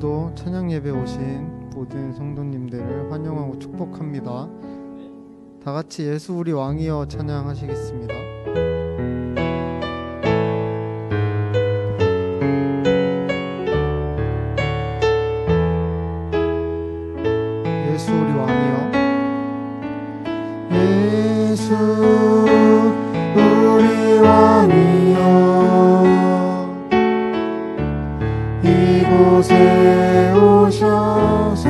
오늘도 찬양 예배 오신 모든 성도님들을 환영하고 축복합니다. 다 같이 예수 우리 왕이여 찬양하시겠습니다. 예수 우리 왕이여, 예수 우리 왕이여, 이곳에 오셔서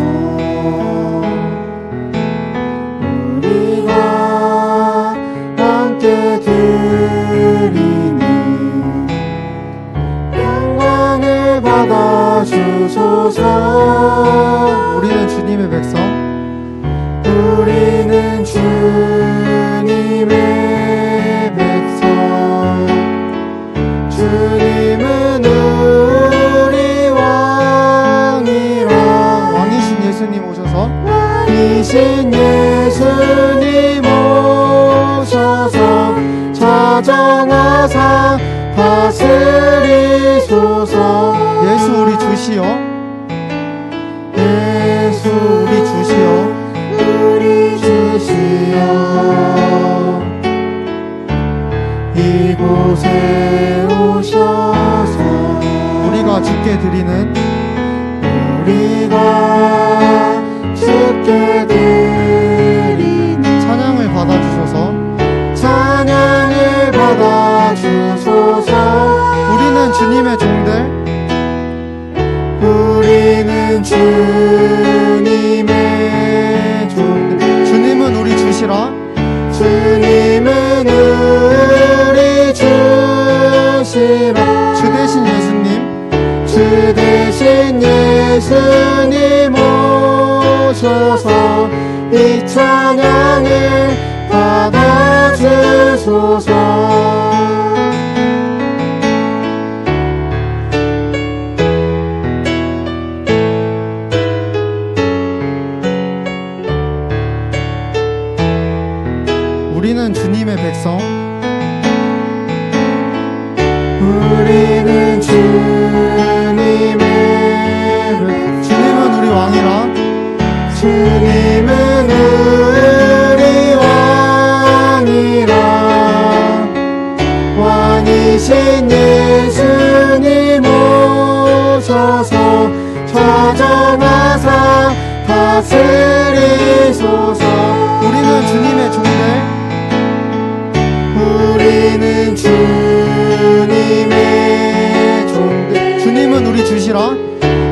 우리가 함께 드리니 영광을 받아주소서. 우리는 주님의 백성, 우리는 주님의 백성, 주님은 우리 왕이라. 왕이신 예수님 오셔서, 왕이신 예수님 오셔서 자정하사 다스리소서. 예수 우리 주시여, 예수 우리 주시여, 우리 주시여, 이곳에 오셔서 우리가 주께 드리는, 우리가 주께 드리는 찬양을 받아주소서. 찬양을 받아주소서. 우리는 주님의 종들, 우리는 주님의 종들, 주님은 우리 주시라. 주님은 우리 주시라. 주 대신 예수님, 주 대신 예수님 오셔서 이 찬양을 받아주소서. 우리는 주님의 백성, 우리는 주님의 백성, 주님은 우리 왕이라. 주님은 우리 왕이라. 왕이신 예수님 오셔서 자정하사 다스리소서. 우리는 주님의 종들, 우리는 주님의 종들, 주님은 우리 주시라.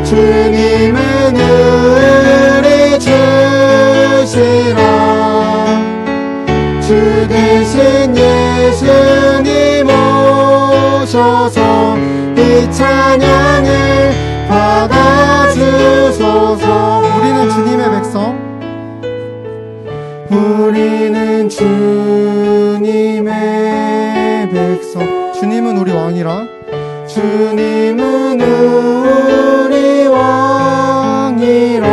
주님은 우리 주시라. 주 대신 예수님 오셔서 이 찬양을 받아주소서. 우리는 주님의 백성, 우리는 주님의 백성, 주님은 우리 왕이라. 주님은 우리 왕이라.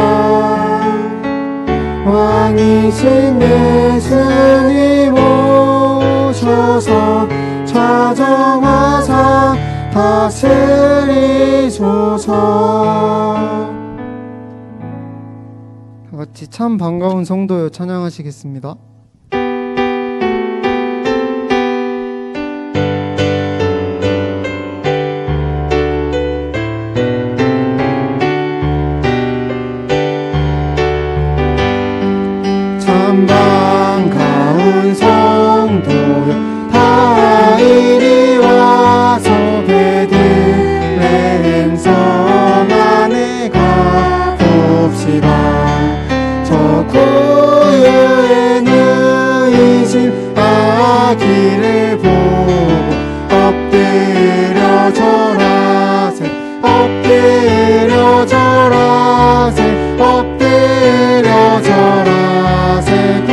왕이신 예수님 오셔서 자정하사 다스리소서. 같이 참 반가운 성도여 찬양하시겠습니다. 참 반가운 성도여 다 이리 와서 베들레헴 성 안에 가봅시다. 고요에 누이신 아기를 보고 엎드려 절하세, 엎드려 절하세, 엎드려 절하세.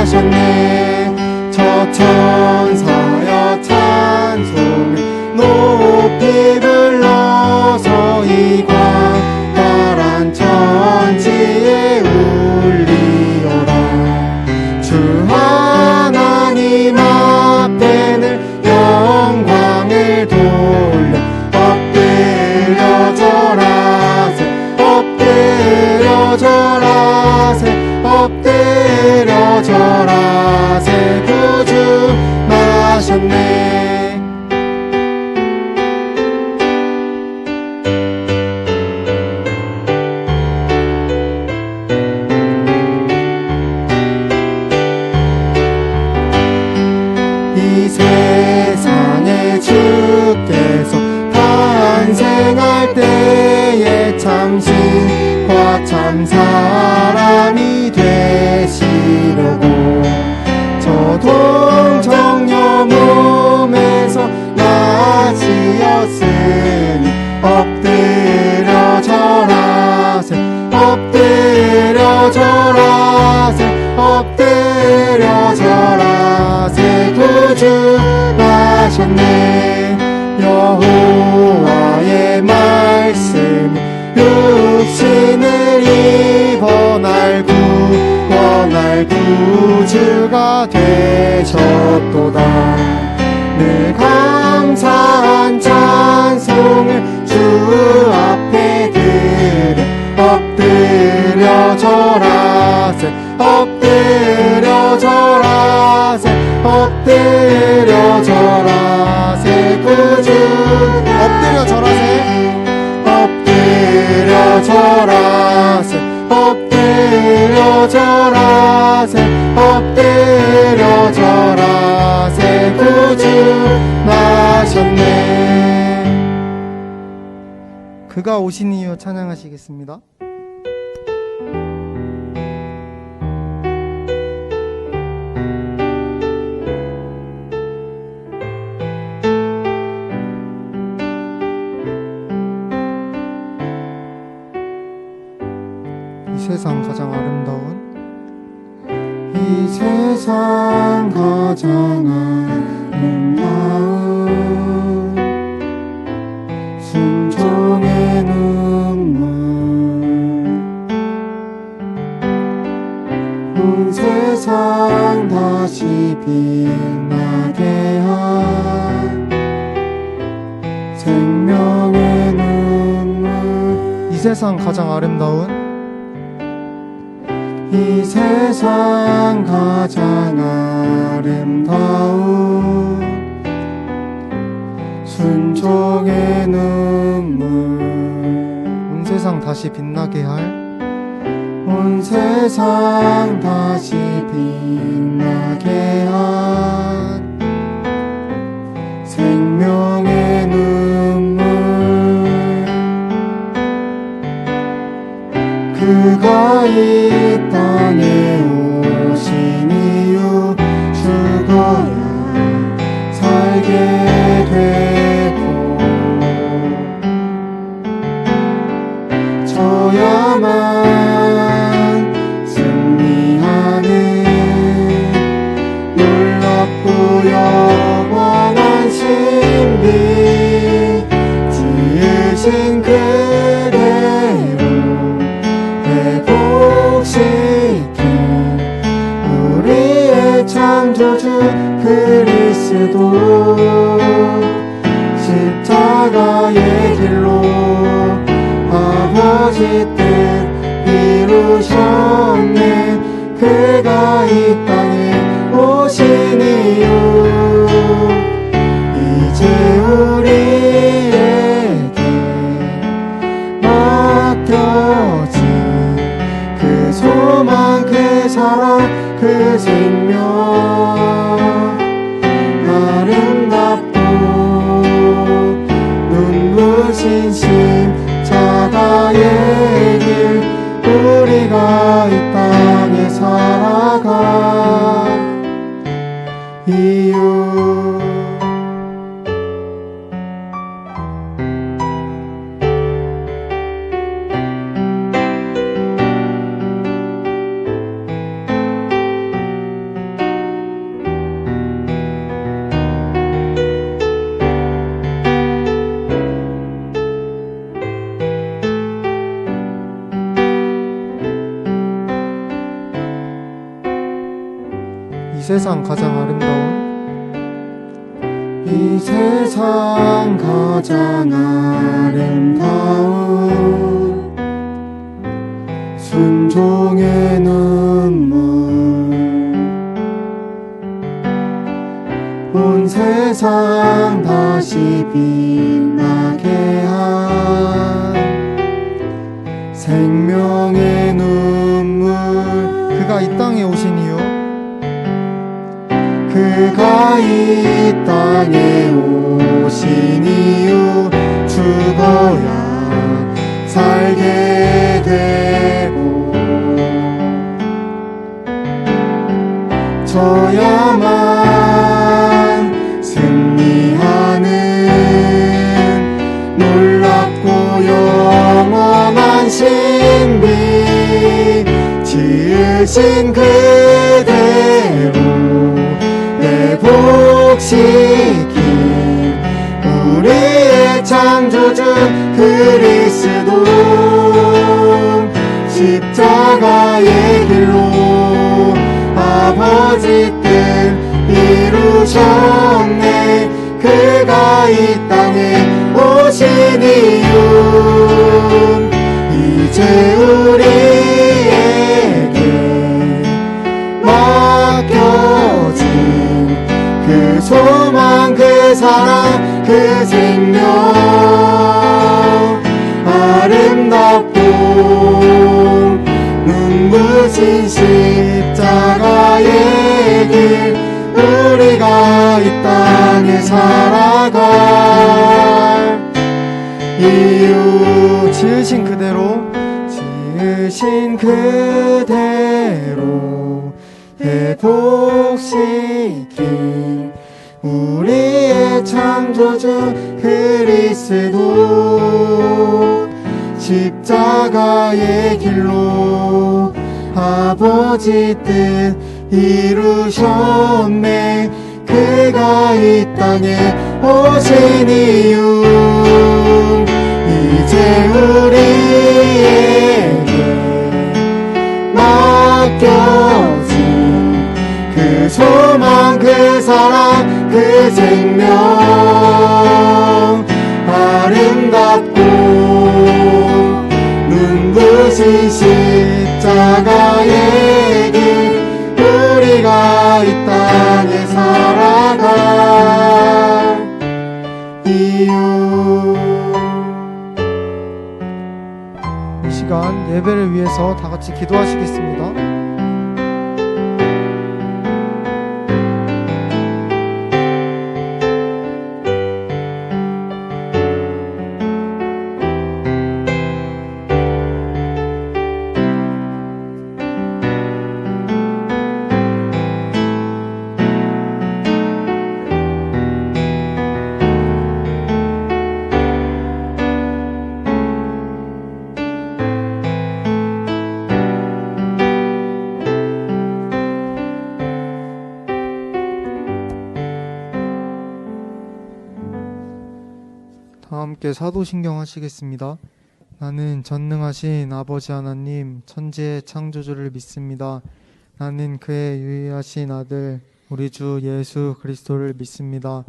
구주하셨네. 저 천사여 찬송을 높이 불러서 이 광활한 천지에 울리어라. 주 하나님 앞에 늘 영광을 돌려 엎드려 절하 엎드려 절하세 구주하셨네. 이 세상에 주께서 탄생할 때에 참 신과 참 사람이 되시려고 저 동정녀 몸에서 나시었으니 엎드려 절하세 엎드려 절하세 엎드려 절하세 구주하셨네. 여호와의 말씀이 육신을 입어 날 구원할 구주가 되셨도다. 늘 감사한 찬송을 주 앞에 드려 엎드려 절하세 엎드려 절하세 엎드려 절하세 구주 엎드려 절하세 엎드려 절하세 엎드려 절하세 엎드려 절하세 구주하셨네. 그가 오신 이유 찬양하시겠습니다. 이 세상 가장 아름다운 이 세상 가장 아름다운 순종의 눈물 온 세상 다시 빛나게 한 생명의 눈물 이 세상 가장 아름다운 이 세상 가장 아름다운 순종의 눈물 온 세상 다시 빛나게 할 온 세상 다시 빛나게 한 생명의 눈물 그가 이 땅에 오신 이유 죽어야 살게 되고 져야만 승리하는 놀랍고 영원한 신비 지으신 그대로 회복시킨 우리의 창조주 그리스도 십자가의 길로 아버지 뜻 이루셨네. 그가 이 땅에 오신 이유 이제 우리에게 맡겨진 그 소망 그 사랑 그 생명 아름답고 눈부신 십자가의 길 우리가 이 땅에 살아가 이유 이 세상 가장 아름다운 이 세상 가장 아름다운 순종의 눈물 빛나게 한 생명의 눈물, 그가 이 땅에 오신 이유, 그가 이 땅에 오신 이유, 죽어야 살게 되고 져야만 승리하는 놀랍고 영원한 신비, 지으신 그대로 회복시킨 우리의 창조주 그리스도, 십자가의 길로 아버지 뜻 이루셨네. 그가 이 땅에 오신 이유, 이제 우리에게 맡겨진 그 소망, 그 사랑, 그 생명, 아름답고 눈부신 십자가의 길, 우리가 이 땅에 살아갈 이유, 지으신 그대로 회복시킨 우리의 창조주 그리스도, 십자가의 길로 아버지 뜻 이루셨네. 그가 이 땅에 오신 이유, 이제 우리에게 맡겨진 그 소망, 그 사랑, 그 생명, 아름답고 눈부신 십자가의 길, 우리가 이 땅에 살아갈 이유. 이 시간 예배를 위해서 다 같이 기도하시겠습니다. 다 함께 사도신경 하시겠습니다. 나는 전능하신 아버지 하나님 천지의 창조주를 믿습니다. 나는 그의 유일하신 아들 우리 주 예수 그리스도를 믿습니다.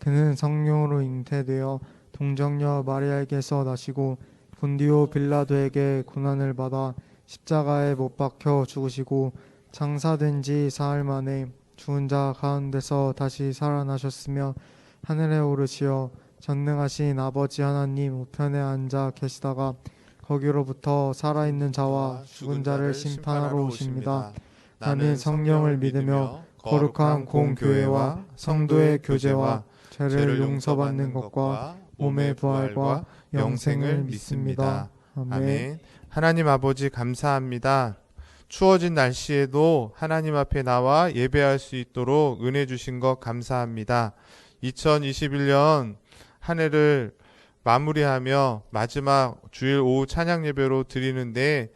그는 성령으로 잉태되어 동정녀 마리아에게서 나시고 본디오 빌라도에게 고난을 받아 십자가에 못 박혀 죽으시고 장사된 지 사흘 만에 죽은 자 가운데서 다시 살아나셨으며 하늘에 오르시어 전능하신 아버지 하나님 우편에 앉아 계시다가 거기로부터 살아있는 자와 죽은 자를 심판하러 오십니다. 나는 성령을 믿으며 거룩한 공교회와 성도의 교제와 죄를 용서받는 것과 몸의 부활과 영생을 믿습니다. 아멘. 하나님 아버지 감사합니다. 추워진 날씨에도 하나님 앞에 나와 예배할 수 있도록 은혜 주신 것 감사합니다. 2021년 한 해를 마무리하며 마지막 주일 오후 찬양 예배로 드리는데,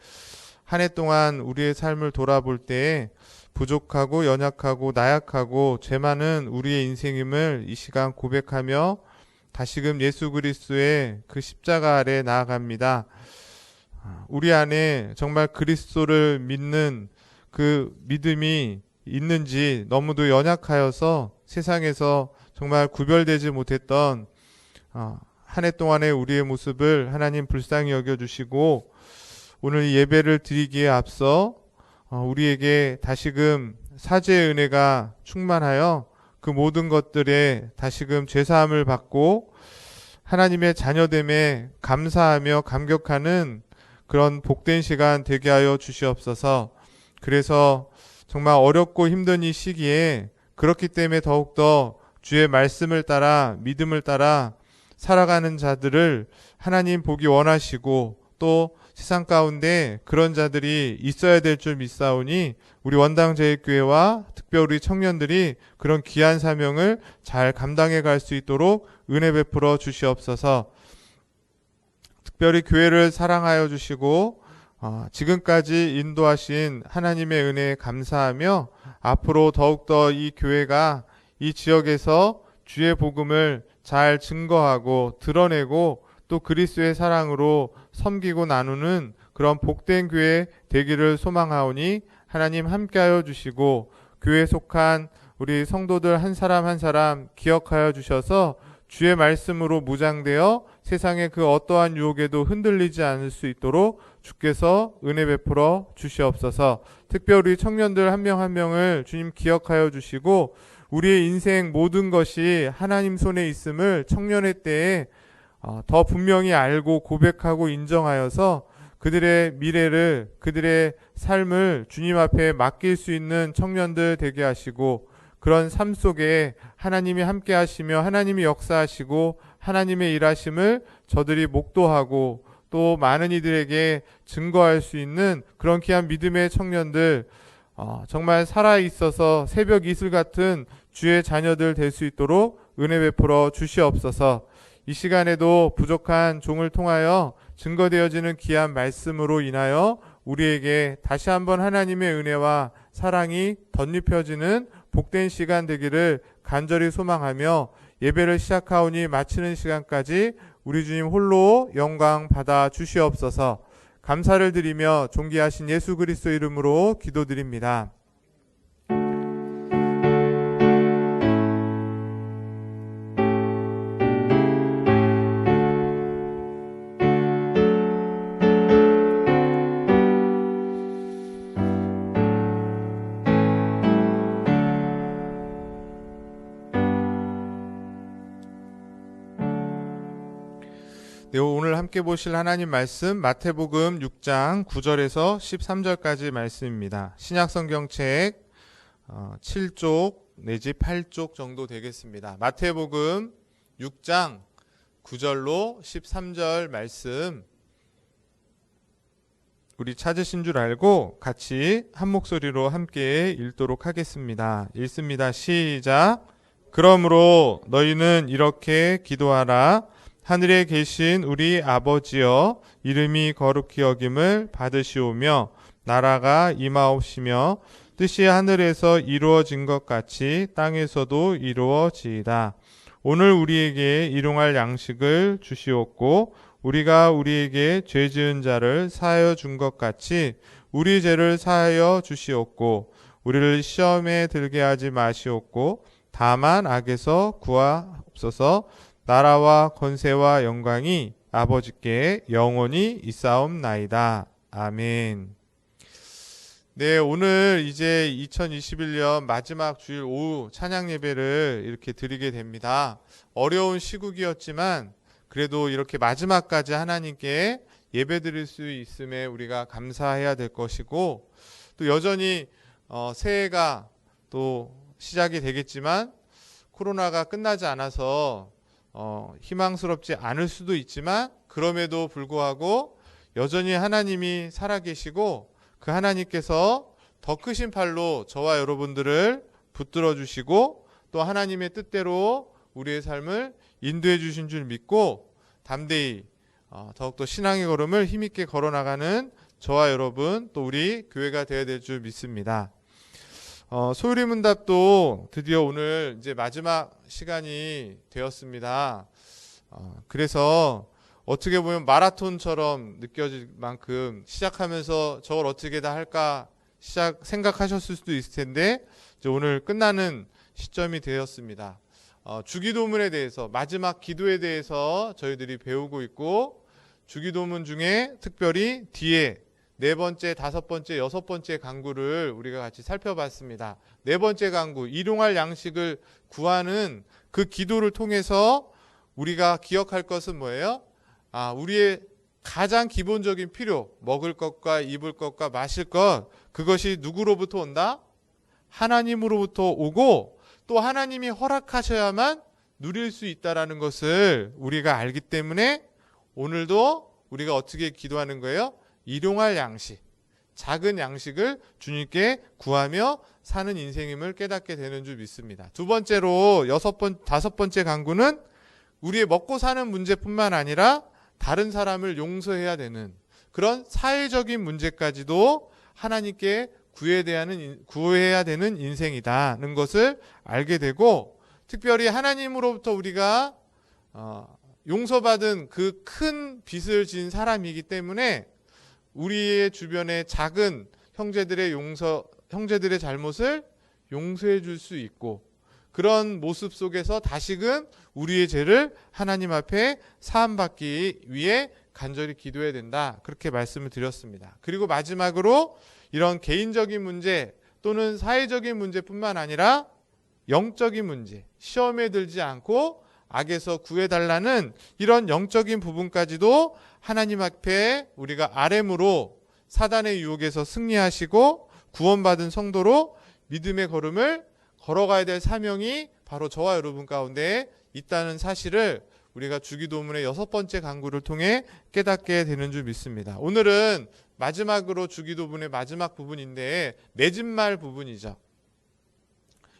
한 해 동안 우리의 삶을 돌아볼 때 부족하고 연약하고 나약하고 죄 많은 우리의 인생임을 이 시간 고백하며 다시금 예수 그리스도의 그 십자가 아래 나아갑니다. 우리 안에 정말 그리스도를 믿는 그 믿음이 있는지 너무도 연약하여서 세상에서 정말 구별되지 못했던 한 해 동안의 우리의 모습을 하나님 불쌍히 여겨주시고, 오늘 이 예배를 드리기에 앞서 우리에게 다시금 사죄의 은혜가 충만하여 그 모든 것들에 다시금 죄사함을 받고 하나님의 자녀됨에 감사하며 감격하는 그런 복된 시간 되게 하여 주시옵소서. 그래서 정말 어렵고 힘든 이 시기에 그렇기 때문에 더욱더 주의 말씀을 따라 믿음을 따라 살아가는 자들을 하나님 보기 원하시고 또 세상 가운데 그런 자들이 있어야 될 줄 믿사오니 우리 원당제일교회와 특별히 청년들이 그런 귀한 사명을 잘 감당해 갈 수 있도록 은혜 베풀어 주시옵소서. 특별히 교회를 사랑하여 주시고 지금까지 인도하신 하나님의 은혜에 감사하며 앞으로 더욱더 이 교회가 이 지역에서 주의 복음을 잘 증거하고 드러내고 또 그리스도의 사랑으로 섬기고 나누는 그런 복된 교회 되기를 소망하오니 하나님 함께하여 주시고 교회에 속한 우리 성도들 한 사람 한 사람 기억하여 주셔서 주의 말씀으로 무장되어 세상의 그 어떠한 유혹에도 흔들리지 않을 수 있도록 주께서 은혜 베풀어 주시옵소서. 특별히 청년들 한 명 한 명을 주님 기억하여 주시고 우리의 인생 모든 것이 하나님 손에 있음을 청년의 때에 더 분명히 알고 고백하고 인정하여서 그들의 미래를 그들의 삶을 주님 앞에 맡길 수 있는 청년들 되게 하시고 그런 삶 속에 하나님이 함께 하시며 하나님이 역사하시고 하나님의 일하심을 저들이 목도하고 또 많은 이들에게 증거할 수 있는 그런 귀한 믿음의 청년들 정말 살아있어서 새벽 이슬 같은 주의 자녀들 될 수 있도록 은혜 베풀어 주시옵소서. 이 시간에도 부족한 종을 통하여 증거되어지는 귀한 말씀으로 인하여 우리에게 다시 한번 하나님의 은혜와 사랑이 덧입혀지는 복된 시간 되기를 간절히 소망하며 예배를 시작하오니 마치는 시간까지 우리 주님 홀로 영광 받아 주시옵소서. 감사를 드리며 존귀하신 예수 그리스도 이름으로 기도드립니다. 네, 오늘 함께 보실 하나님 말씀 마태복음 6장 9절에서 13절까지 말씀입니다. 신약성경책 7쪽 내지 8쪽 정도 되겠습니다. 마태복음 6장 9절로 13절 말씀 우리 찾으신 줄 알고 같이 한 목소리로 함께 읽도록 하겠습니다. 읽습니다. 시작. 그러므로 너희는 이렇게 기도하라. 하늘에 계신 우리 아버지여, 이름이 거룩히 여김을 받으시오며 나라가 임하옵시며 뜻이 하늘에서 이루어진 것 같이 땅에서도 이루어지이다. 오늘 우리에게 일용할 양식을 주시옵고 우리가 우리에게 죄 지은 자를 사하여 준 것 같이 우리 죄를 사하여 주시옵고 우리를 시험에 들게 하지 마시옵고 다만 악에서 구하옵소서. 나라와 권세와 영광이 아버지께 영원히 있사옵나이다. 아멘. 네, 오늘 이제 2021년 마지막 주일 오후 찬양 예배를 이렇게 드리게 됩니다. 어려운 시국이었지만 그래도 이렇게 마지막까지 하나님께 예배 드릴 수 있음에 우리가 감사해야 될 것이고 또 여전히 새해가 또 시작이 되겠지만 코로나가 끝나지 않아서 희망스럽지 않을 수도 있지만 그럼에도 불구하고 여전히 하나님이 살아계시고 그 하나님께서 더 크신 팔로 저와 여러분들을 붙들어 주시고 또 하나님의 뜻대로 우리의 삶을 인도해 주신 줄 믿고 담대히 더욱더 신앙의 걸음을 힘있게 걸어나가는 저와 여러분 또 우리 교회가 되어야 될 줄 믿습니다. 소율이 문답도 드디어 오늘 이제 마지막 시간이 되었습니다. 그래서 어떻게 보면 마라톤처럼 느껴질 만큼 시작하면서 저걸 어떻게 다 할까 생각하셨을 수도 있을 텐데 이제 오늘 끝나는 시점이 되었습니다. 주기도문에 대해서 마지막 기도에 대해서 저희들이 배우고 있고 주기도문 중에 특별히 뒤에 네 번째, 다섯 번째, 여섯 번째 강구를 우리가 같이 살펴봤습니다. 네 번째 강구, 일용할 양식을 구하는 그 기도를 통해서 우리가 기억할 것은 뭐예요? 우리의 가장 기본적인 필요, 먹을 것과 입을 것과 마실 것, 그것이 누구로부터 온다? 하나님으로부터 오고 또 하나님이 허락하셔야만 누릴 수 있다라는 것을 우리가 알기 때문에 오늘도 우리가 어떻게 기도하는 거예요? 일용할 양식, 작은 양식을 주님께 구하며 사는 인생임을 깨닫게 되는 줄 믿습니다. 두 번째로 다섯 번째 강구는 우리의 먹고 사는 문제뿐만 아니라 다른 사람을 용서해야 되는 그런 사회적인 문제까지도 하나님께 구해야 되는 인생이다는 것을 알게 되고, 특별히 하나님으로부터 우리가 용서받은 그 큰 빚을 진 사람이기 때문에 우리의 주변의 작은 형제들의 잘못을 용서해 줄 수 있고, 그런 모습 속에서 다시금 우리의 죄를 하나님 앞에 사함받기 위해 간절히 기도해야 된다, 그렇게 말씀을 드렸습니다. 그리고 마지막으로 이런 개인적인 문제 또는 사회적인 문제뿐만 아니라 영적인 문제, 시험에 들지 않고 악에서 구해달라는 이런 영적인 부분까지도 하나님 앞에 우리가 아뢰므로 사단의 유혹에서 승리하시고 구원받은 성도로 믿음의 걸음을 걸어가야 될 사명이 바로 저와 여러분 가운데 있다는 사실을 우리가 주기도문의 6번째 강구를 통해 깨닫게 되는 줄 믿습니다. 오늘은 마지막으로 주기도문의 마지막 부분인데 맺은말 부분이죠.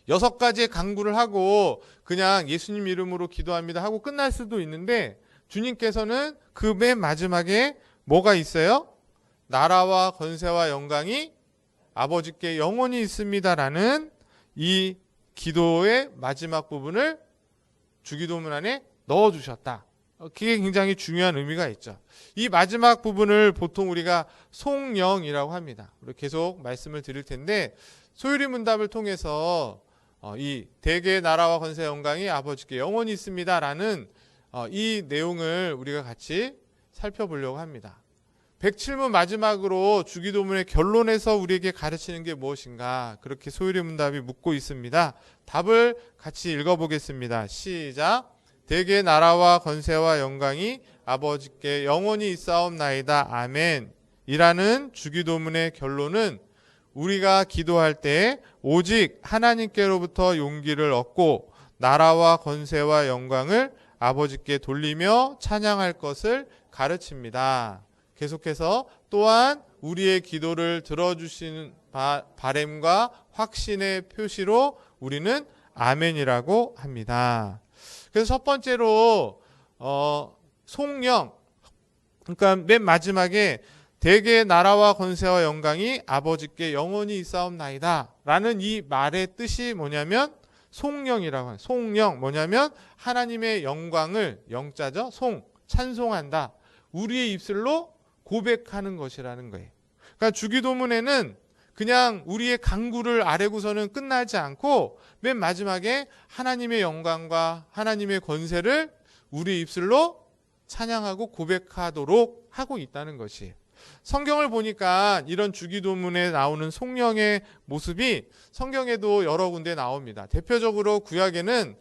6가지의 강구를 하고 그냥 예수님 이름으로 기도합니다 하고 끝날 수도 있는데, 주님께서는 그 맨 마지막에 뭐가 있어요? 나라와 권세와 영광이 아버지께 영원히 있습니다라는 이 기도의 마지막 부분을 주기도문 안에 넣어주셨다. 그게 굉장히 중요한 의미가 있죠. 이 마지막 부분을 보통 우리가 송영이라고 합니다. 우리 계속 말씀을 드릴 텐데, 소유리 문답을 통해서 이 대개의 나라와 권세 영광이 아버지께 영원히 있습니다라는 이 내용을 우리가 같이 살펴보려고 합니다. 107문 마지막으로 주기도문의 결론에서 우리에게 가르치는 게 무엇인가, 그렇게 소유리 문답이 묻고 있습니다. 답을 같이 읽어보겠습니다. 시작. 대개의 나라와 권세와 영광이 아버지께 영원히 있사옵나이다. 아멘. 이라는 주기도문의 결론은 우리가 기도할 때 오직 하나님께로부터 용기를 얻고 나라와 권세와 영광을 아버지께 돌리며 찬양할 것을 가르칩니다. 계속해서 또한 우리의 기도를 들어주시는 바램과 확신의 표시로 우리는 아멘이라고 합니다. 그래서 첫 번째로 송영, 그러니까 맨 마지막에 대개의 나라와 권세와 영광이 아버지께 영원히 있사옵나이다 라는 이 말의 뜻이 뭐냐면 송영이라고 해요. 송영 뭐냐면 하나님의 영광을, 영자죠, 찬송한다, 우리의 입술로 고백하는 것이라는 거예요. 그러니까 주기도문에는 그냥 우리의 간구를 아뢰고서는 끝나지 않고 맨 마지막에 하나님의 영광과 하나님의 권세를 우리 입술로 찬양하고 고백하도록 하고 있다는 것이에요. 성경을 보니까 이런 주기도문에 나오는 송영의 모습이 성경에도 여러 군데 나옵니다. 대표적으로 구약에는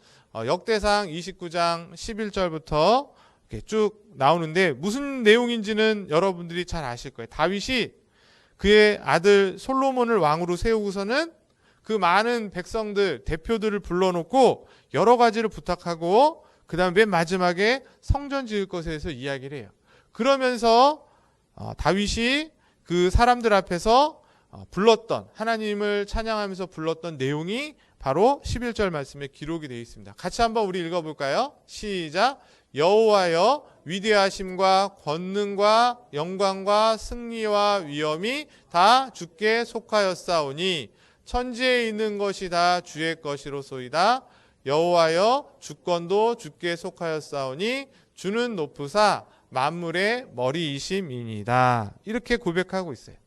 역대상 29장 11절부터 이렇게 쭉 나오는데 무슨 내용인지는 여러분들이 잘 아실 거예요. 다윗이 그의 아들 솔로몬을 왕으로 세우고서는 그 많은 백성들, 대표들을 불러놓고 여러 가지를 부탁하고 그 다음에 맨 마지막에 성전 지을 것에 대해서 이야기를 해요. 그러면서 다윗이 그 사람들 앞에서 불렀던, 하나님을 찬양하면서 불렀던 내용이 바로 11절 말씀에 기록이 되어 있습니다. 같이 한번 우리 읽어볼까요? 시작. 여호와여, 위대하심과 권능과 영광과 승리와 위엄이 다 주께 속하였사오니 천지에 있는 것이 다 주의 것이로소이다. 여호와여, 주권도 주께 속하였사오니 주는 높으사 만물의 머리이심이니이다. 이렇게 고백하고 있어요.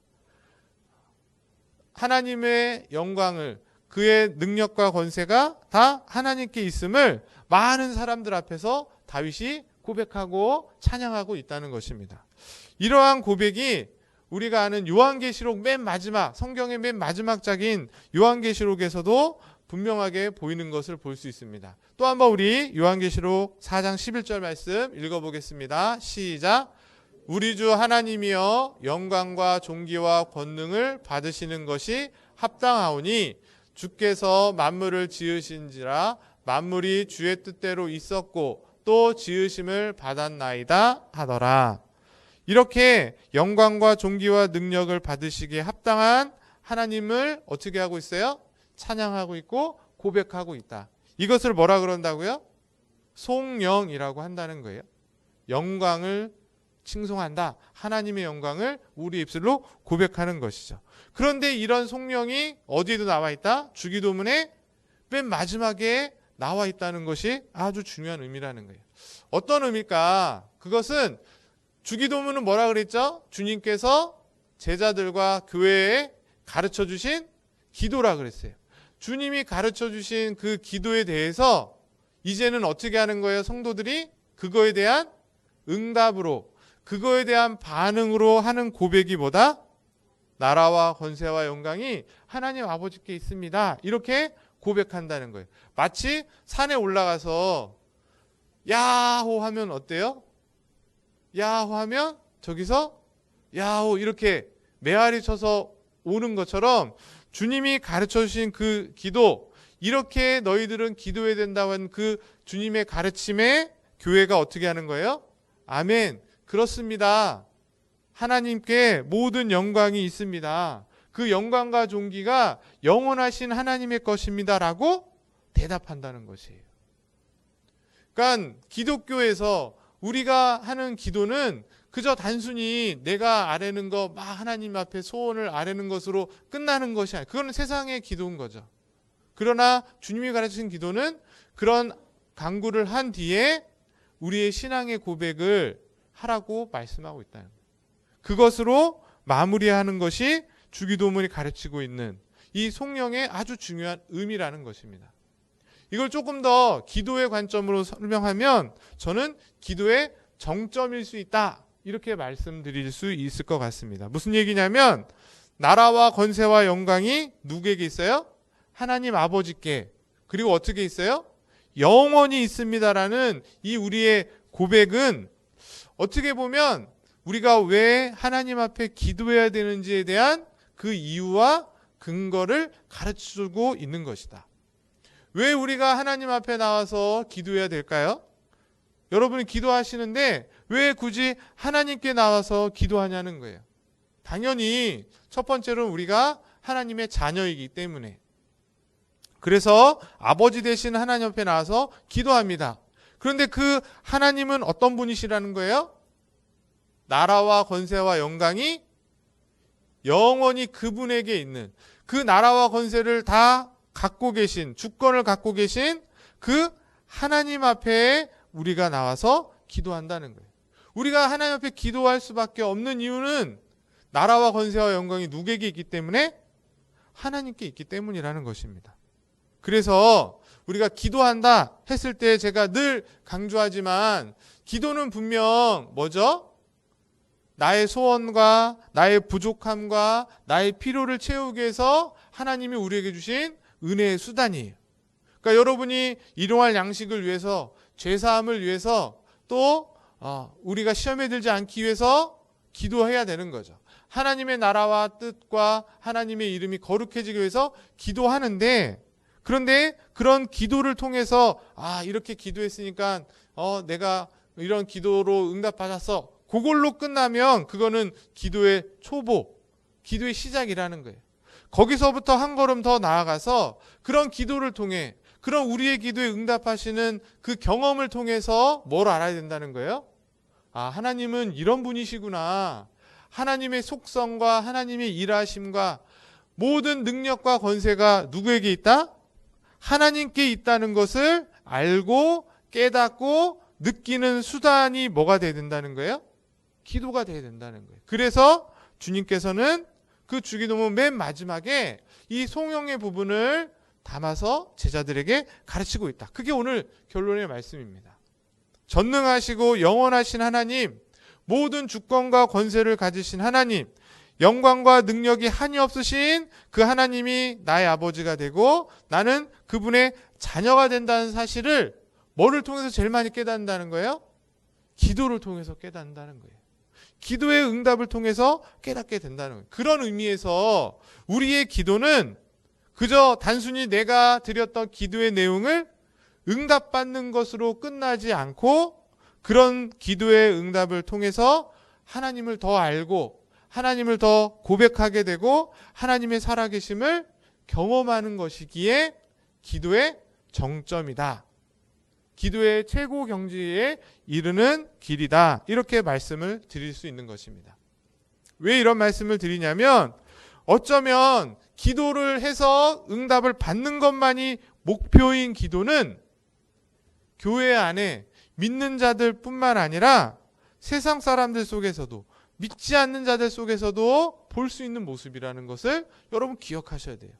하나님의 영광을, 그의 능력과 권세가 다 하나님께 있음을 많은 사람들 앞에서 다윗이 고백하고 찬양하고 있다는 것입니다. 이러한 고백이 우리가 아는 요한계시록 맨 마지막, 성경의 맨 마지막 장인 요한계시록에서도 분명하게 보이는 것을 볼 수 있습니다. 또 한번 우리 요한계시록 4장 11절 말씀 읽어보겠습니다. 시작. 우리 주 하나님이여 영광과 존귀와 권능을 받으시는 것이 합당하오니 주께서 만물을 지으신지라 만물이 주의 뜻대로 있었고 또 지으심을 받았나이다 하더라. 이렇게 영광과 존귀와 능력을 받으시기에 합당한 하나님을 어떻게 하고 있어요? 찬양하고 있고 고백하고 있다. 이것을 뭐라 그런다고요? 송영이라고 한다는 거예요. 영광을 칭송한다. 하나님의 영광을 우리 입술로 고백하는 것이죠. 그런데 이런 송영이 어디에도 나와 있다? 주기도문에 맨 마지막에 나와 있다는 것이 아주 중요한 의미라는 거예요. 어떤 의미일까? 그것은 주기도문은 뭐라 그랬죠? 주님께서 제자들과 교회에 가르쳐 주신 기도라 그랬어요. 주님이 가르쳐 주신 그 기도에 대해서 이제는 어떻게 하는 거예요? 성도들이 그거에 대한 응답으로, 그거에 대한 반응으로 하는 고백이 뭐다? 나라와 권세와 영광이 하나님 아버지께 있습니다. 이렇게 고백한다는 거예요. 마치 산에 올라가서 야호 하면 어때요? 야호 하면 저기서 야호 이렇게 메아리 쳐서 오는 것처럼 주님이 가르쳐 주신 그 기도, 이렇게 너희들은 기도해야 된다고 하는 그 주님의 가르침에 교회가 어떻게 하는 거예요? 아멘. 그렇습니다. 하나님께 모든 영광이 있습니다. 그 영광과 존귀가 영원하신 하나님의 것입니다. 라고 대답한다는 것이에요. 그러니까 기독교에서 우리가 하는 기도는 그저 단순히 내가 아뢰는 거, 막 하나님 앞에 소원을 아뢰는 것으로 끝나는 것이 아니에요. 그건 세상의 기도인 거죠. 그러나 주님이 가르치신 기도는 그런 간구를 한 뒤에 우리의 신앙의 고백을 하라고 말씀하고 있다는 거예요. 그것으로 마무리하는 것이 주기도문이 가르치고 있는 이 송영의 아주 중요한 의미라는 것입니다. 이걸 조금 더 기도의 관점으로 설명하면 저는 기도의 정점일 수 있다, 이렇게 말씀드릴 수 있을 것 같습니다. 무슨 얘기냐면 나라와 권세와 영광이 누구에게 있어요? 하나님 아버지께. 그리고 어떻게 있어요? 영원히 있습니다라는 이 우리의 고백은 어떻게 보면 우리가 왜 하나님 앞에 기도해야 되는지에 대한 그 이유와 근거를 가르쳐주고 있는 것이다. 왜 우리가 하나님 앞에 나와서 기도해야 될까요? 여러분이 기도하시는데 왜 굳이 하나님께 나와서 기도하냐는 거예요. 당연히 첫 번째로는 우리가 하나님의 자녀이기 때문에. 그래서 아버지 되신 하나님 앞에 나와서 기도합니다. 그런데 그 하나님은 어떤 분이시라는 거예요? 나라와 권세와 영광이 영원히 그분에게 있는, 그 나라와 권세를 다 갖고 계신, 주권을 갖고 계신 그 하나님 앞에 우리가 나와서 기도한다는 거예요. 우리가 하나님 앞에 기도할 수밖에 없는 이유는 나라와 권세와 영광이 누구에게 있기 때문에? 하나님께 있기 때문이라는 것입니다. 그래서 우리가 기도한다 했을 때 제가 늘 강조하지만 기도는 분명 뭐죠? 나의 소원과 나의 부족함과 나의 필요를 채우기 위해서 하나님이 우리에게 주신 은혜의 수단이에요. 그러니까 여러분이 일용할 양식을 위해서, 죄사함을 위해서, 또 우리가 시험에 들지 않기 위해서 기도해야 되는 거죠. 하나님의 나라와 뜻과 하나님의 이름이 거룩해지기 위해서 기도하는데, 그런데 그런 기도를 통해서 이렇게 기도했으니까 내가 이런 기도로 응답받았어, 그걸로 끝나면 그거는 기도의 초보, 기도의 시작이라는 거예요. 거기서부터 한 걸음 더 나아가서 그런 기도를 통해, 그런 우리의 기도에 응답하시는 그 경험을 통해서 뭘 알아야 된다는 거예요? 하나님은 이런 분이시구나. 하나님의 속성과 하나님의 일하심과 모든 능력과 권세가 누구에게 있다? 하나님께 있다는 것을 알고 깨닫고 느끼는 수단이 뭐가 돼야 된다는 거예요? 기도가 돼야 된다는 거예요. 그래서 주님께서는 그 주기도문 맨 마지막에 이 송영의 부분을 담아서 제자들에게 가르치고 있다. 그게 오늘 결론의 말씀입니다. 전능하시고 영원하신 하나님, 모든 주권과 권세를 가지신 하나님, 영광과 능력이 한이 없으신 그 하나님이 나의 아버지가 되고 나는 그분의 자녀가 된다는 사실을 뭐를 통해서 제일 많이 깨닫는다는 거예요? 기도를 통해서 깨닫는다는 거예요. 기도의 응답을 통해서 깨닫게 된다는 거예요. 그런 의미에서 우리의 기도는 그저 단순히 내가 드렸던 기도의 내용을 응답받는 것으로 끝나지 않고 그런 기도의 응답을 통해서 하나님을 더 알고 하나님을 더 고백하게 되고 하나님의 살아계심을 경험하는 것이기에 기도의 정점이다. 기도의 최고 경지에 이르는 길이다. 이렇게 말씀을 드릴 수 있는 것입니다. 왜 이런 말씀을 드리냐면 어쩌면 기도를 해서 응답을 받는 것만이 목표인 기도는 교회 안에 믿는 자들 뿐만 아니라 세상 사람들 속에서도 믿지 않는 자들 속에서도 볼 수 있는 모습이라는 것을 여러분 기억하셔야 돼요.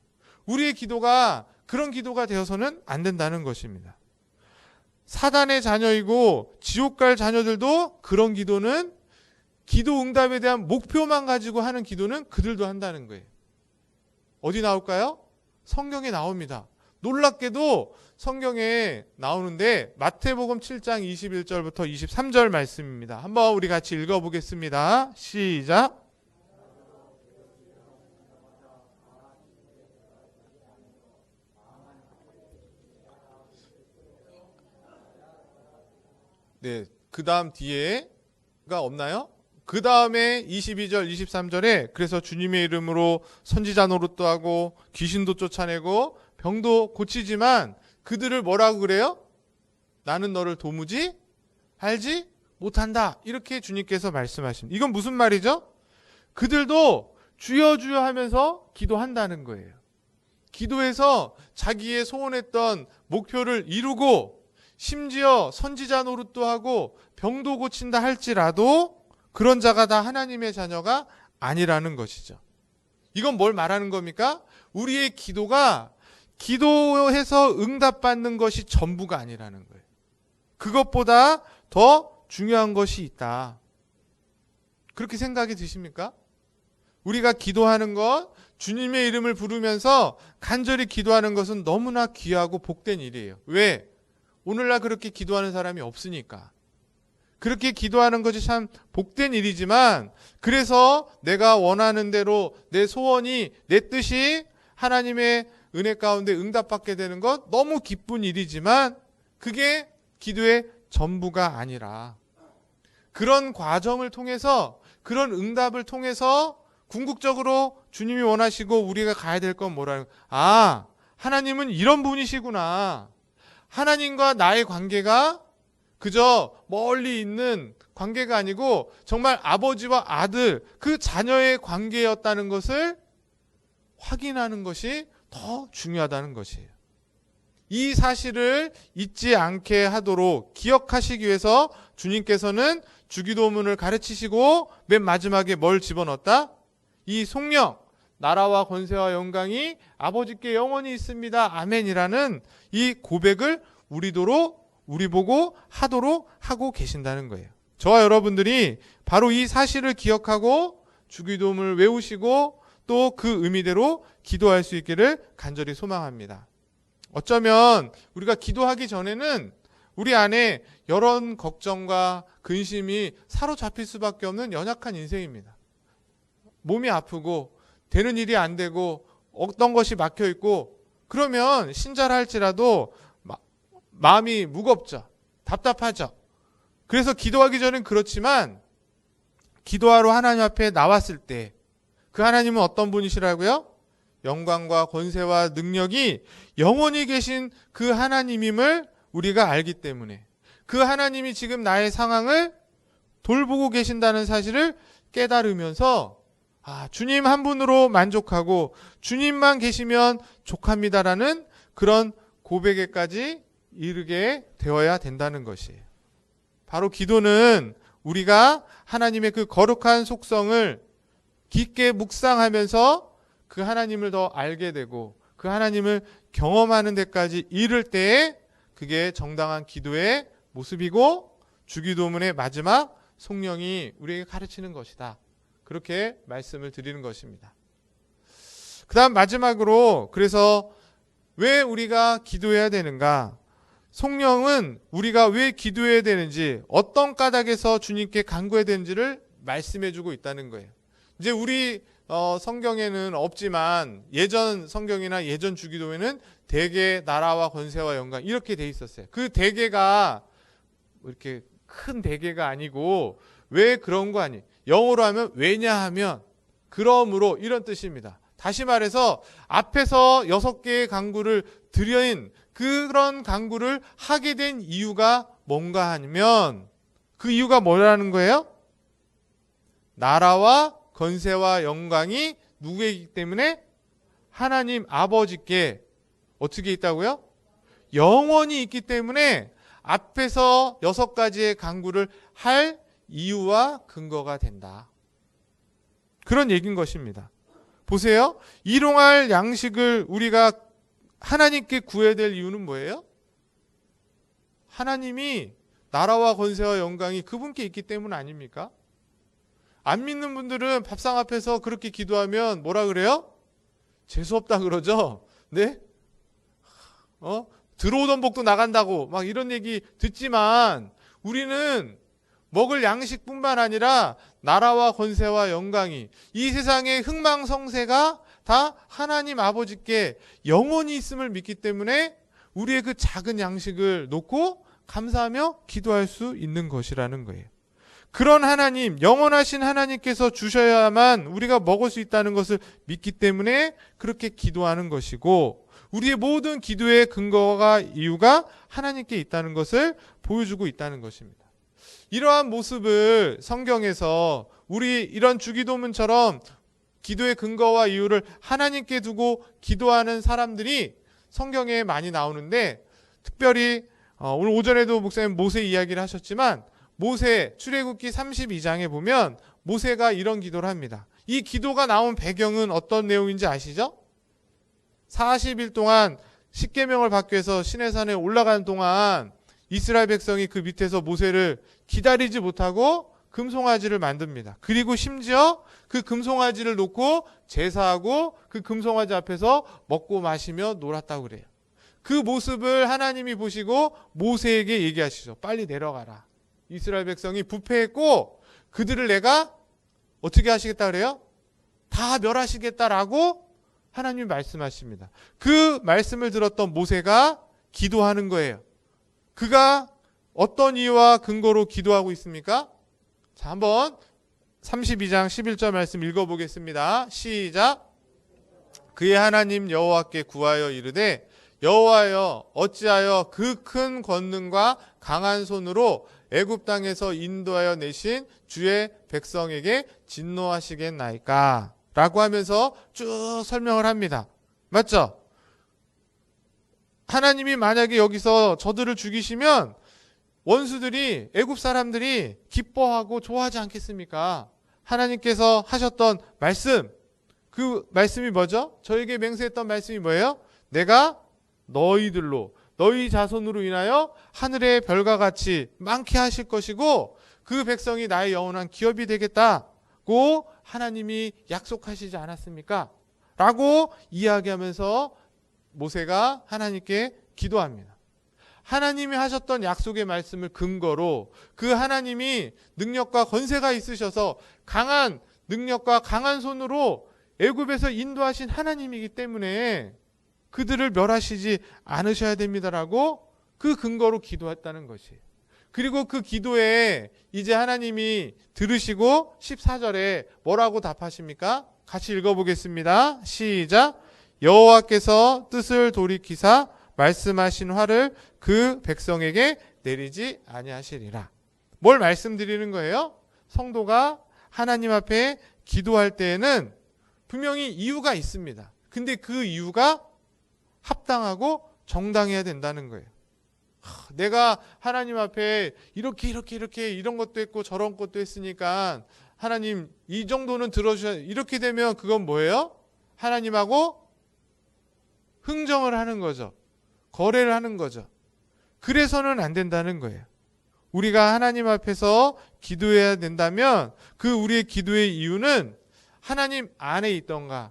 우리의 기도가 그런 기도가 되어서는 안 된다는 것입니다. 사단의 자녀이고 지옥 갈 자녀들도 그런 기도는 기도 응답에 대한 목표만 가지고 하는 기도는 그들도 한다는 거예요. 어디 나올까요? 성경에 나옵니다. 놀랍게도 성경에 나오는데 마태복음 7장 21절부터 23절 말씀입니다. 한번 우리 같이 읽어보겠습니다. 시작. 네, 그 다음 뒤에가 없나요? 그 다음에 22절, 23절에 그래서 주님의 이름으로 선지자 노릇도 하고 귀신도 쫓아내고 병도 고치지만 그들을 뭐라고 그래요? 나는 너를 도무지 알지 못한다. 이렇게 주님께서 말씀하십니다. 이건 무슨 말이죠? 그들도 주여 주여 하면서 기도한다는 거예요. 기도해서 자기의 소원했던 목표를 이루고 심지어 선지자 노릇도 하고 병도 고친다 할지라도 그런 자가 다 하나님의 자녀가 아니라는 것이죠. 이건 뭘 말하는 겁니까? 우리의 기도가 기도해서 응답받는 것이 전부가 아니라는 거예요. 그것보다 더 중요한 것이 있다. 그렇게 생각이 드십니까? 우리가 기도하는 것, 주님의 이름을 부르면서 간절히 기도하는 것은 너무나 귀하고 복된 일이에요. 왜? 오늘날 그렇게 기도하는 사람이 없으니까. 그렇게 기도하는 것이 참 복된 일이지만 그래서 내가 원하는 대로 내 소원이 내 뜻이 하나님의 은혜 가운데 응답받게 되는 것 너무 기쁜 일이지만 그게 기도의 전부가 아니라 그런 과정을 통해서 그런 응답을 통해서 궁극적으로 주님이 원하시고 우리가 가야 될 건 뭐라는 하나님은 이런 분이시구나. 하나님과 나의 관계가 그저 멀리 있는 관계가 아니고 정말 아버지와 아들 그 자녀의 관계였다는 것을 확인하는 것이 더 중요하다는 것이에요. 이 사실을 잊지 않게 하도록 기억하시기 위해서 주님께서는 주기도문을 가르치시고 맨 마지막에 뭘 집어넣었다? 이 성령, 나라와 권세와 영광이 아버지께 영원히 있습니다. 아멘이라는 이 고백을 우리 보고 하도록 하고 계신다는 거예요. 저와 여러분들이 바로 이 사실을 기억하고 주기도문을 외우시고 또 그 의미대로 기도할 수 있기를 간절히 소망합니다. 어쩌면 우리가 기도하기 전에는 우리 안에 여러 걱정과 근심이 사로잡힐 수밖에 없는 연약한 인생입니다. 몸이 아프고 되는 일이 안 되고 어떤 것이 막혀 있고 그러면 신자라 할지라도 마음이 무겁죠. 답답하죠. 그래서 기도하기 전엔 그렇지만 기도하러 하나님 앞에 나왔을 때 그 하나님은 어떤 분이시라고요? 영광과 권세와 능력이 영원히 계신 그 하나님임을 우리가 알기 때문에 그 하나님이 지금 나의 상황을 돌보고 계신다는 사실을 깨달으면서 주님 한 분으로 만족하고 주님만 계시면 족합니다라는 그런 고백에까지 이르게 되어야 된다는 것이에요. 바로 기도는 우리가 하나님의 그 거룩한 속성을 깊게 묵상하면서 그 하나님을 더 알게 되고 그 하나님을 경험하는 데까지 이를 때에 그게 정당한 기도의 모습이고 주기도문의 마지막 성령이 우리에게 가르치는 것이다. 그렇게 말씀을 드리는 것입니다. 그 다음 마지막으로 그래서 왜 우리가 기도해야 되는가? 성령은 우리가 왜 기도해야 되는지, 어떤 까닭에서 주님께 간구해야 되는지를 말씀해 주고 있다는 거예요. 이제 우리 성경에는 없지만 예전 성경이나 예전 주기도에는 대개 나라와 권세와 영광 이렇게 돼 있었어요. 그 대개가 이렇게 큰 대개가 아니고 왜 그런 거 아니? 영어로 하면 왜냐하면 그러므로 이런 뜻입니다. 다시 말해서 앞에서 6개의 간구를 드린 그런 간구를 하게 된 이유가 뭔가 하면 그 이유가 뭐라는 거예요? 나라와 권세와 영광이 누구에게 때문에? 하나님 아버지께 어떻게 있다고요? 영원히 있기 때문에 앞에서 6가지의 간구를 할 이유와 근거가 된다. 그런 얘기인 것입니다. 보세요. 일용할 양식을 우리가 하나님께 구해야 될 이유는 뭐예요? 하나님이 나라와 권세와 영광이 그분께 있기 때문 아닙니까? 안 믿는 분들은 밥상 앞에서 그렇게 기도하면 뭐라 그래요? 재수없다 그러죠? 네? 들어오던 복도 나간다고 막 이런 얘기 듣지만 우리는 먹을 양식뿐만 아니라 나라와 권세와 영광이 이 세상의 흥망성쇠가 다 하나님 아버지께 영원히 있음을 믿기 때문에 우리의 그 작은 양식을 놓고 감사하며 기도할 수 있는 것이라는 거예요. 그런 하나님, 영원하신 하나님께서 주셔야만 우리가 먹을 수 있다는 것을 믿기 때문에 그렇게 기도하는 것이고, 우리의 모든 기도의 근거가 이유가 하나님께 있다는 것을 보여주고 있다는 것입니다. 이러한 모습을 성경에서 우리 이런 주기도문처럼 기도의 근거와 이유를 하나님께 두고 기도하는 사람들이 성경에 많이 나오는데, 특별히 오늘 오전에도 목사님 모세 이야기를 하셨지만 모세 출애굽기 32장에 보면 모세가 이런 기도를 합니다. 이 기도가 나온 배경은 어떤 내용인지 아시죠? 40일 동안 십계명을 받기 위해서 시내산에 올라가는 동안 이스라엘 백성이 그 밑에서 모세를 기다리지 못하고 금송아지를 만듭니다. 그리고 심지어 그 금송아지를 놓고 제사하고 그 금송아지 앞에서 먹고 마시며 놀았다고 그래요. 그 모습을 하나님이 보시고 모세에게 얘기하시죠. 빨리 내려가라. 이스라엘 백성이 부패했고 그들을 내가 어떻게 하시겠다 그래요? 다 멸하시겠다라고 하나님이 말씀하십니다. 그 말씀을 들었던 모세가 기도하는 거예요. 그가 어떤 이유와 근거로 기도하고 있습니까? 자, 한번 32장 11절 말씀 읽어보겠습니다. 시작. 그의 하나님 여호와께 구하여 이르되 여호와여 어찌하여 그 큰 권능과 강한 손으로 애굽 땅에서 인도하여 내신 주의 백성에게 진노하시겠나이까? 라고 하면서 쭉 설명을 합니다. 맞죠? 하나님이 만약에 여기서 저들을 죽이시면 원수들이 애굽 사람들이 기뻐하고 좋아하지 않겠습니까? 하나님께서 하셨던 말씀, 그 말씀이 뭐죠? 저에게 맹세했던 말씀이 뭐예요? 내가 너희들로 너희 자손으로 인하여 하늘의 별과 같이 많게 하실 것이고 그 백성이 나의 영원한 기업이 되겠다고 하나님이 약속하시지 않았습니까? 라고 이야기하면서 모세가 하나님께 기도합니다. 하나님이 하셨던 약속의 말씀을 근거로 그 하나님이 능력과 권세가 있으셔서 강한 능력과 강한 손으로 애굽에서 인도하신 하나님이기 때문에 그들을 멸하시지 않으셔야 됩니다라고 그 근거로 기도했다는 것이에요. 그리고 그 기도에 이제 하나님이 들으시고 14절에 뭐라고 답하십니까? 같이 읽어보겠습니다. 시작. 여호와께서 뜻을 돌이키사 말씀하신 화를 그 백성에게 내리지 아니하시리라. 뭘 말씀드리는 거예요? 성도가 하나님 앞에 기도할 때에는 분명히 이유가 있습니다. 근데 그 이유가 합당하고 정당해야 된다는 거예요. 내가 하나님 앞에 이렇게 이런 것도 했고 저런 것도 했으니까 하나님 이 정도는 들어주셔야, 이렇게 되면 그건 뭐예요? 하나님하고 흥정을 하는 거죠. 거래를 하는 거죠. 그래서는 안 된다는 거예요. 우리가 하나님 앞에서 기도해야 된다면 그 우리의 기도의 이유는 하나님 안에 있던가,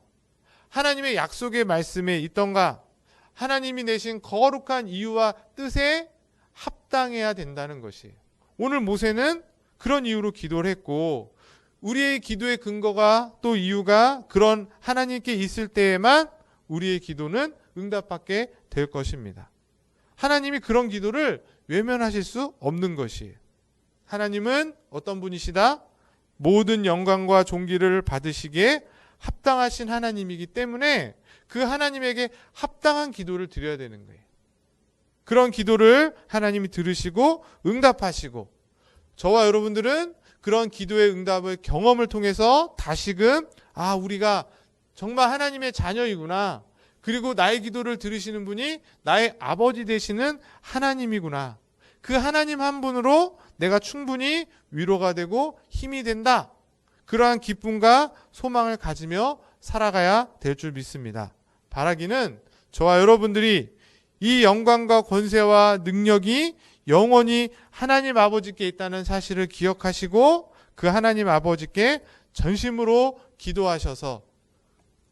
하나님의 약속의 말씀에 있던가, 하나님이 내신 거룩한 이유와 뜻에 합당해야 된다는 것이에요. 오늘 모세는 그런 이유로 기도를 했고, 우리의 기도의 근거가 또 이유가 그런 하나님께 있을 때에만 우리의 기도는 응답받게 될 것입니다. 하나님이 그런 기도를 외면하실 수 없는 것이에요. 하나님은 어떤 분이시다? 모든 영광과 존귀를 받으시기에 합당하신 하나님이기 때문에 그 하나님에게 합당한 기도를 드려야 되는 거예요. 그런 기도를 하나님이 들으시고 응답하시고, 저와 여러분들은 그런 기도의 응답의 경험을 통해서 다시금 우리가 정말 하나님의 자녀이구나, 그리고 나의 기도를 들으시는 분이 나의 아버지 되시는 하나님이구나, 그 하나님 한 분으로 내가 충분히 위로가 되고 힘이 된다, 그러한 기쁨과 소망을 가지며 살아가야 될 줄 믿습니다. 바라기는 저와 여러분들이 이 영광과 권세와 능력이 영원히 하나님 아버지께 있다는 사실을 기억하시고 그 하나님 아버지께 전심으로 기도하셔서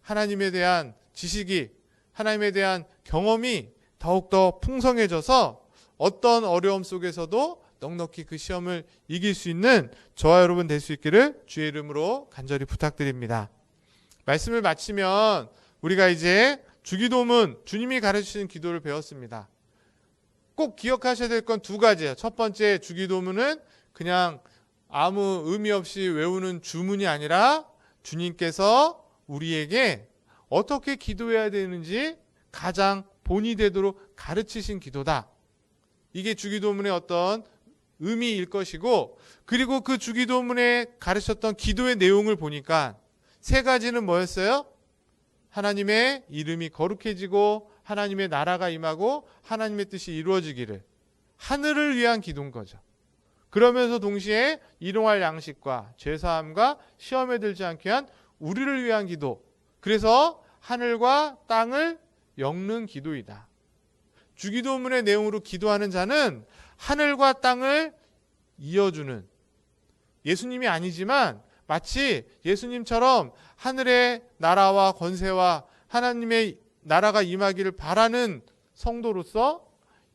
하나님에 대한 지식이, 하나님에 대한 경험이 더욱더 풍성해져서 어떤 어려움 속에서도 넉넉히 그 시험을 이길 수 있는 저와 여러분 될 수 있기를 주의 이름으로 간절히 부탁드립니다. 말씀을 마치면 우리가 이제 주기도문, 주님이 가르치신 기도를 배웠습니다. 꼭 기억하셔야 될 건 두 가지예요. 첫 번째, 주기도문은 그냥 아무 의미 없이 외우는 주문이 아니라 주님께서 우리에게 어떻게 기도해야 되는지 가장 본이 되도록 가르치신 기도다. 이게 주기도문의 어떤 의미일 것이고, 그리고 그 주기도문에 가르쳤던 기도의 내용을 보니까 세 가지는 뭐였어요? 하나님의 이름이 거룩해지고 하나님의 나라가 임하고 하나님의 뜻이 이루어지기를, 하늘을 위한 기도인 거죠. 그러면서 동시에 일용할 양식과 죄사함과 시험에 들지 않게 한 우리를 위한 기도, 그래서 하늘과 땅을 엮는 기도이다. 주기도문의 내용으로 기도하는 자는 하늘과 땅을 이어주는, 예수님이 아니지만 마치 예수님처럼 하늘의 나라와 권세와 하나님의 나라가 임하기를 바라는 성도로서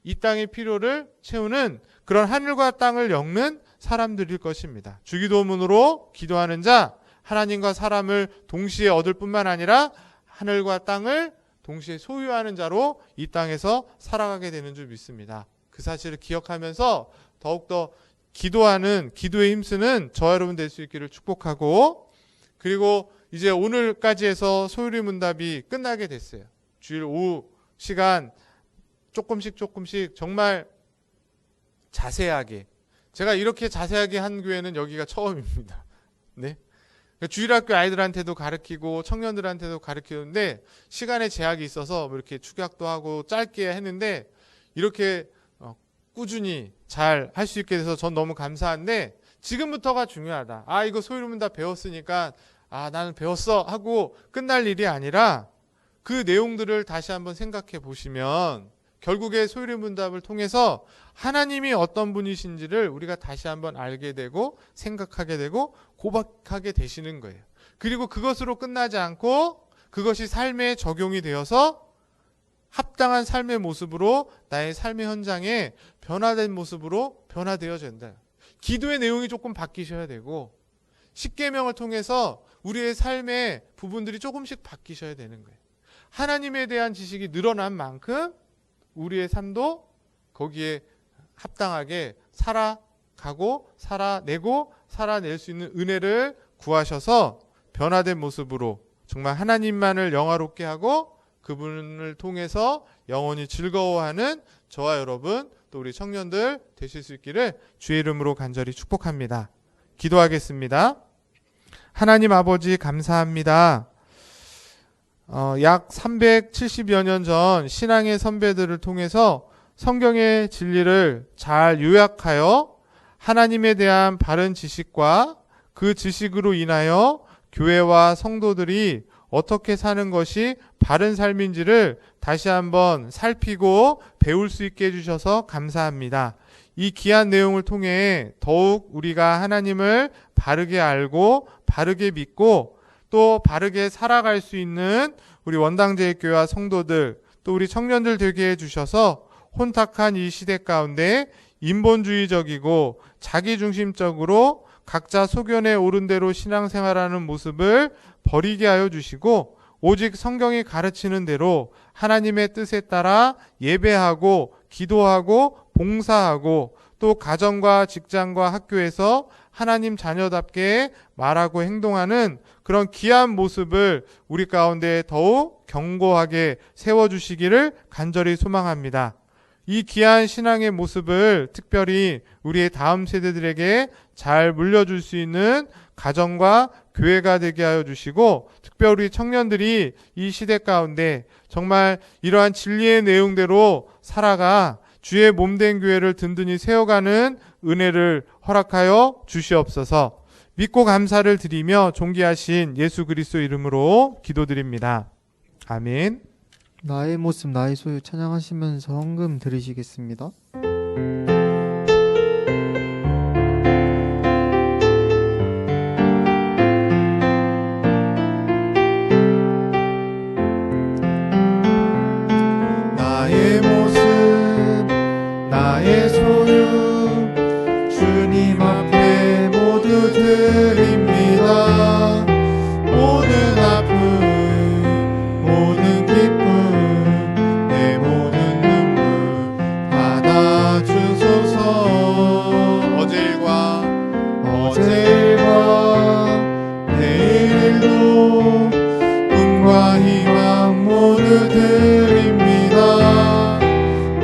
이 땅의 필요를 채우는 그런 하늘과 땅을 엮는 사람들일 것입니다. 주기도문으로 기도하는 자, 하나님과 사람을 동시에 얻을 뿐만 아니라 하늘과 땅을 동시에 소유하는 자로 이 땅에서 살아가게 되는 줄 믿습니다. 그 사실을 기억하면서 더욱더 기도하는, 기도에 힘쓰는 저와 여러분 될 수 있기를 축복하고, 그리고 이제 오늘까지 해서 소율이 문답이 끝나게 됐어요. 주일 오후 시간 조금씩 정말 자세하게, 제가 이렇게 자세하게 한 교회는 여기가 처음입니다. 네. 주일학교 아이들한테도 가르치고 청년들한테도 가르치는데 시간에 제약이 있어서 이렇게 축약도 하고 짧게 했는데 이렇게 꾸준히 잘 할 수 있게 돼서 전 너무 감사한데, 지금부터가 중요하다. 이거 소율문답 배웠으니까 나는 배웠어 하고 끝날 일이 아니라 그 내용들을 다시 한번 생각해 보시면 결국에 소율문답을 통해서 하나님이 어떤 분이신지를 우리가 다시 한번 알게 되고 생각하게 되고 고백하게 되시는 거예요. 그리고 그것으로 끝나지 않고 그것이 삶에 적용이 되어서 합당한 삶의 모습으로 나의 삶의 현장에 변화된 모습으로 변화되어진다. 기도의 내용이 조금 바뀌셔야 되고 십계명을 통해서 우리의 삶의 부분들이 조금씩 바뀌셔야 되는 거예요. 하나님에 대한 지식이 늘어난 만큼 우리의 삶도 거기에 합당하게 살아가고 살아내고 살아낼 수 있는 은혜를 구하셔서 변화된 모습으로 정말 하나님만을 영화롭게 하고 그분을 통해서 영원히 즐거워하는 저와 여러분 또 우리 청년들 되실 수 있기를 주의 이름으로 간절히 축복합니다. 기도하겠습니다. 하나님 아버지 감사합니다. 약 370여 년 전 신앙의 선배들을 통해서 성경의 진리를 잘 요약하여 하나님에 대한 바른 지식과 그 지식으로 인하여 교회와 성도들이 어떻게 사는 것이 바른 삶인지를 다시 한번 살피고 배울 수 있게 해주셔서 감사합니다. 이 귀한 내용을 통해 더욱 우리가 하나님을 바르게 알고 바르게 믿고 또 바르게 살아갈 수 있는 우리 원당제일교회와 성도들 또 우리 청년들 되게 해주셔서 혼탁한 이 시대 가운데 인본주의적이고 자기중심적으로 각자 소견에 오른 대로 신앙생활하는 모습을 버리게 하여 주시고 오직 성경이 가르치는 대로 하나님의 뜻에 따라 예배하고 기도하고 봉사하고 또 가정과 직장과 학교에서 하나님 자녀답게 말하고 행동하는 그런 귀한 모습을 우리 가운데 더욱 견고하게 세워주시기를 간절히 소망합니다. 이 귀한 신앙의 모습을 특별히 우리의 다음 세대들에게 잘 물려줄 수 있는 가정과 교회가 되게 하여 주시고 특별히 청년들이 이 시대 가운데 정말 이러한 진리의 내용대로 살아가 주의 몸된 교회를 든든히 세워가는 은혜를 허락하여 주시옵소서. 믿고 감사를 드리며 존귀하신 예수 그리스도 이름으로 기도드립니다. 아멘. 나의 모습 나의 소유 찬양하시면서 헌금 드리시겠습니다. 나의 모습 나의 소유 주님 앞에 모두 드립니다. 모든 아픔 모든 기쁨 내 모든 눈물 받아주소서. 어제일과 내일도 꿈과 희망 모두 드립니다.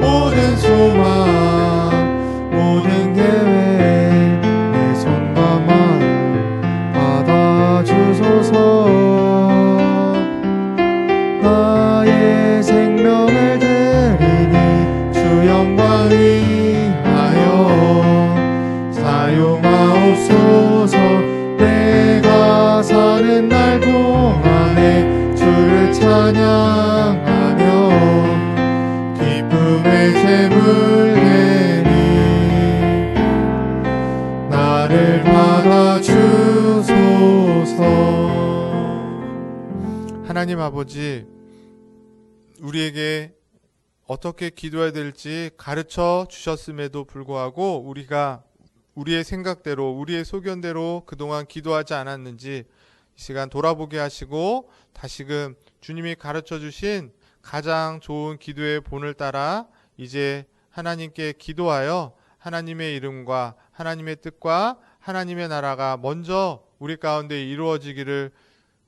모든 소망 모든 계획 내 손과 마음 받아주소서. 나의 생명을 드리니 주 영광 위하여 사용하옵소서. 내가 사는 날 동안에 주를 찬양하며 기쁨의 제물 내리 나를 받아주소서. 하나님 아버지, 우리에게 어떻게 기도해야 될지 가르쳐 주셨음에도 불구하고 우리가 우리의 생각대로 우리의 소견대로 그동안 기도하지 않았는지 이 시간 돌아보게 하시고 다시금 주님이 가르쳐 주신 가장 좋은 기도의 본을 따라 이제 하나님께 기도하여 하나님의 이름과 하나님의 뜻과 하나님의 나라가 먼저 우리 가운데 이루어지기를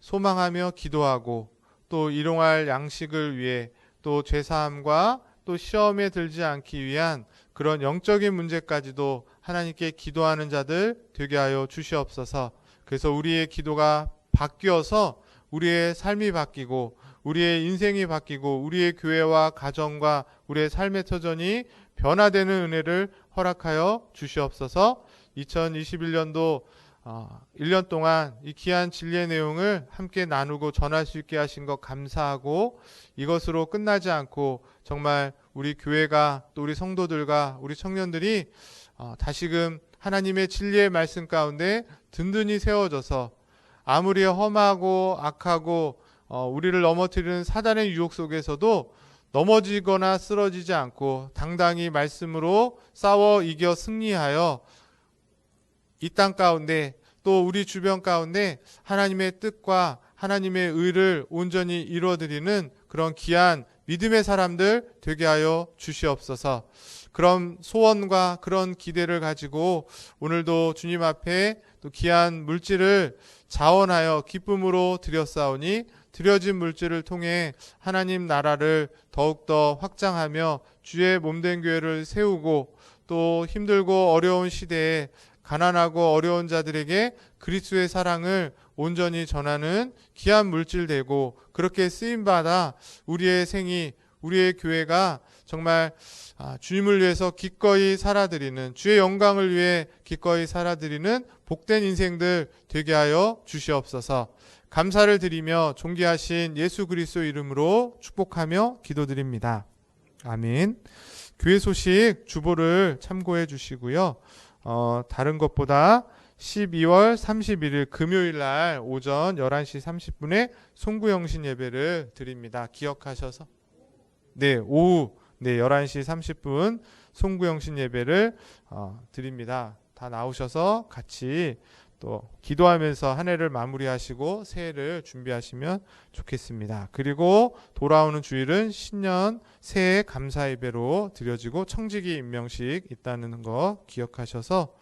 소망하며 기도하고 또 일용할 양식을 위해 또 죄사함과 또 시험에 들지 않기 위한 그런 영적인 문제까지도 하나님께 기도하는 자들 되게 하여 주시옵소서. 그래서 우리의 기도가 바뀌어서 우리의 삶이 바뀌고 우리의 인생이 바뀌고 우리의 교회와 가정과 우리의 삶의 터전이 변화되는 은혜를 허락하여 주시옵소서. 2021년도 1년 동안 이 귀한 진리의 내용을 함께 나누고 전할 수 있게 하신 것 감사하고 이것으로 끝나지 않고 정말 우리 교회가 또 우리 성도들과 우리 청년들이 다시금 하나님의 진리의 말씀 가운데 든든히 세워져서 아무리 험하고 악하고 우리를 넘어뜨리는 사단의 유혹 속에서도 넘어지거나 쓰러지지 않고 당당히 말씀으로 싸워 이겨 승리하여 이 땅 가운데 또 우리 주변 가운데 하나님의 뜻과 하나님의 의를 온전히 이루어드리는 그런 귀한 믿음의 사람들 되게 하여 주시옵소서. 그런 소원과 그런 기대를 가지고 오늘도 주님 앞에 또 귀한 물질을 자원하여 기쁨으로 드렸사오니 드려진 물질을 통해 하나님 나라를 더욱더 확장하며 주의 몸된 교회를 세우고 또 힘들고 어려운 시대에 가난하고 어려운 자들에게 그리스도의 사랑을 온전히 전하는 귀한 물질 되고 그렇게 쓰임받아 우리의 생이 우리의 교회가 정말 주님을 위해서 기꺼이 살아드리는 주의 영광을 위해 기꺼이 살아드리는 복된 인생들 되게 하여 주시옵소서. 감사를 드리며 존귀하신 예수 그리스도 이름으로 축복하며 기도드립니다. 아멘. 교회 소식 주보를 참고해 주시고요. 다른 것보다 12월 31일 금요일 날 오전 11시 30분에 송구영신 예배를 드립니다. 기억하셔서 네, 오후 11시 30분 송구영신 예배를 드립니다. 다 나오셔서 같이 또 기도하면서 한 해를 마무리하시고 새해를 준비하시면 좋겠습니다. 그리고 돌아오는 주일은 신년 새해 감사 예배로 드려지고 청지기 임명식 있다는 거 기억하셔서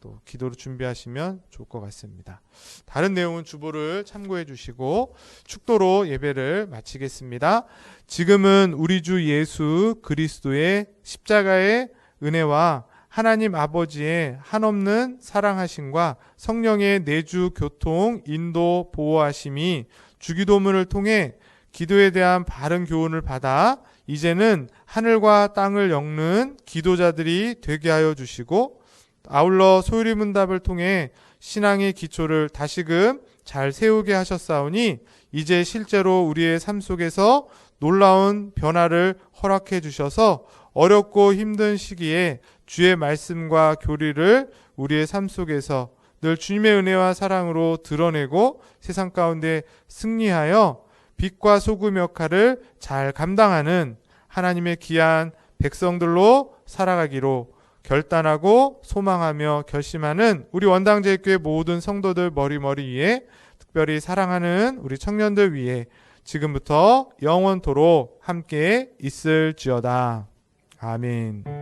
또 기도로 준비하시면 좋을 것 같습니다. 다른 내용은 주보를 참고해 주시고 축도로 예배를 마치겠습니다. 지금은 우리 주 예수 그리스도의 십자가의 은혜와 하나님 아버지의 한없는 사랑하심과 성령의 내주 교통 인도 보호하심이 주기도문을 통해 기도에 대한 바른 교훈을 받아 이제는 하늘과 땅을 엮는 기도자들이 되게 하여 주시고 아울러 소유리문답을 통해 신앙의 기초를 다시금 잘 세우게 하셨사오니 이제 실제로 우리의 삶 속에서 놀라운 변화를 허락해 주셔서 어렵고 힘든 시기에 주의 말씀과 교리를 우리의 삶 속에서 늘 주님의 은혜와 사랑으로 드러내고 세상 가운데 승리하여 빛과 소금 역할을 잘 감당하는 하나님의 귀한 백성들로 살아가기로 결단하고 소망하며 결심하는 우리 원당제일교회 모든 성도들 머리 위에 특별히 사랑하는 우리 청년들 위에 지금부터 영원토록 함께 있을지어다. 아멘.